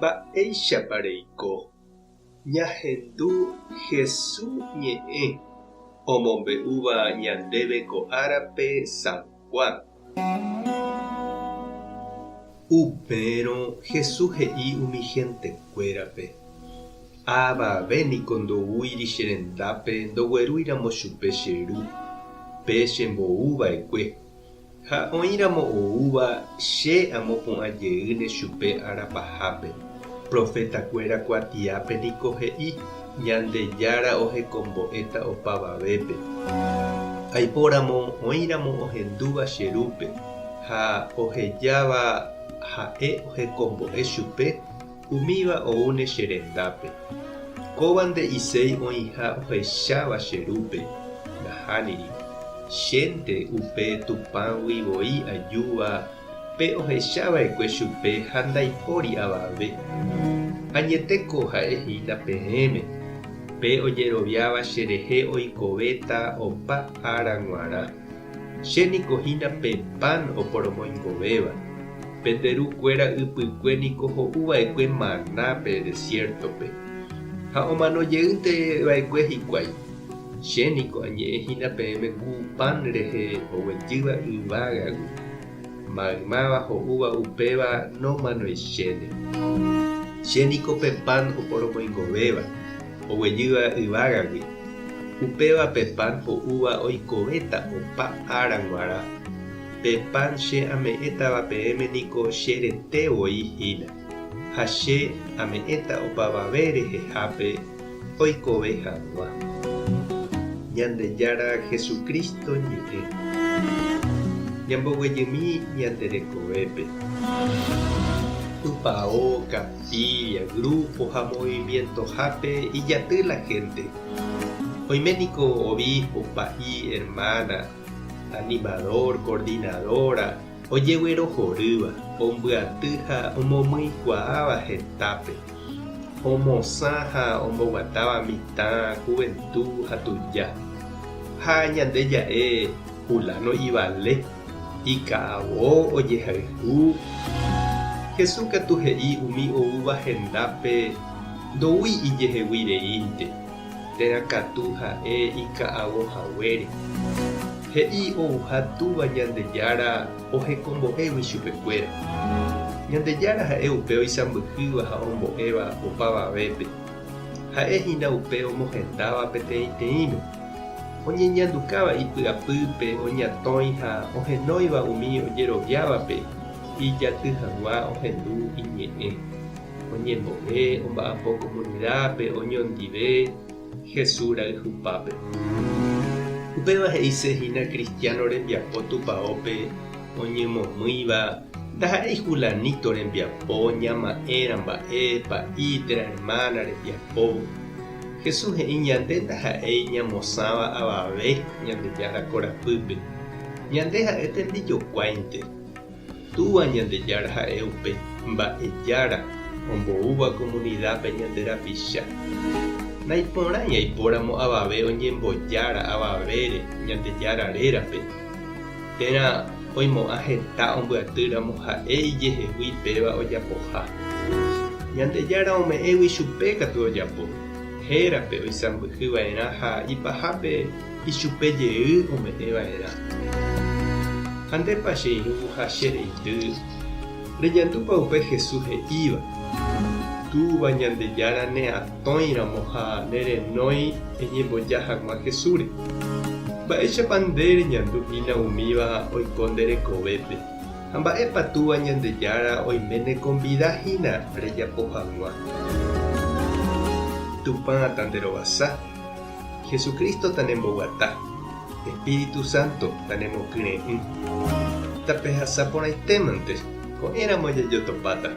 mba'éichapa reiko. Ñahendu Jesús ñe'ẽ omombe'úva ñandéve ko árape San Juan. Upérõ Jesús he'i umi hentekuérape: avavéniko ndoúiri che rendápe ndoguerúiramo chupe che ru pe chembo'uva'ekue, ha oĩramo oúva che amo pu'ãjeýne chupe arapahápe. Profetakuéra kuatiápe niko he'i: Ñandejára ohekombo'éta opavavépe. Aipóramo oĩramo ohendúva che rúpe, ha ohejáva ha'e ohekombo'e chupe umíva oúne che rendápe. Kóvante iséi oĩha ohecháva che rúpe. Nahániri chénte upe tupãguivoi ajúva pe ohechava'ekue chupe ha ndaipóri avave. Añeteko ha'ehína peẽme pe ojeroviáva cherehe oikovéta opa ára g̃uarã. Chéniko hína pe pan oporomoingovéva. Peterukuéra ypykue niko ho'uva'ekue maná pe desiertope. Ha omanojeýnteva'ekue hikuái. Chéniko añe'ẽhína peẽme ku pan rehe oguejýva yvágagui. Maymáva ho'úva upéva nomanoichéne. Chéniko pe pan oporomoingovéva, oguejýva yvágagui. Upéva pe pan ho'úva oikovéta opa ára g̃uarã. Pe pan che ame'ẽtava peẽme niko cheretevoi hína. Ha che ame'ẽta opavave rehehápe oikove hag̃ua. Ñandejára Jesucristo ñe'ẽ ñamboguejymi ñanderekovépe. Tupão, capilla, grupo ha movimientohápe ijaty la gente. Oiméniko obispo, pa'i, hermana, animador, coordinadora ojeguerohorýva, ombyaty ha omomykuaáva hetápe. Omosã ha omboguatáva mitã, juventud ha tuja. Ha ñande ja'e Fulano ivale, ika'avo ojehayhu. Jesús katu he'i umi oúva hendápe ndoúi ijeheguireínte. Terakatu ha'e ika'avohaguére. He'i ouha túva Ñandejára ohekombo'égui chupekuéra. Ñandejára ha'e upe oisãmbyhýva ha ombo'éva opavavépe. Ha'ehína upe omohendáva peteĩteĩme. Oñeñandukáva ipy'apýpe, oñatõi ha ohenóiva umi ojeroviávape. Ijaty hag̃ua ohendu iñe'ẽ. Oñembo'e omba'apo comunidápe, oñondive Jesús rayhupápe. Upéva he'isehína cristiano rembiapo tupãópe oñemomýiva ndaha'éi Fulanito rembiapo, ñama'ẽra mba'e, pa'ítera hermana rembiapo. Jesús he'i ñande ndaha'éi ñamosãva avave Ñandejára korapýpe. Ñande ha'e tembijokuáinte. Túva Ñandejára ha'e upe mba'ejára omboúva comunidápe ñande rapicha. Naiporãi aipóramo avave oñembojára avavére Ñandejára rérape. Térã oimo'ã heta ombyatýramo ha'e ijehegui péva ojapoha. Ñandejára ome'ẽgui chupe katu ojapo. Hérape oisãmbyhyva'erã ha ipahápe ichupejey ome'ẽva'erã. Ha ndépa che irũ ha che reity rejandúpa upe Jesús he'íva. Túva Ñandejára ne atõiramo ha nerenói eñemboja hag̃ua Jesúsre. Mba'éichapa nde reñanduhína umíva oiko nderekovépe. Ha mba'épa túva Ñandejára oiméne convidahína rejapo hag̃ua. Tupã tanderovasa. Jesucristo tanemboguata. Espíritu Santo tanemokyre'ỹ. Tapehasaporãitémante ko'ẽramo jajotopáta.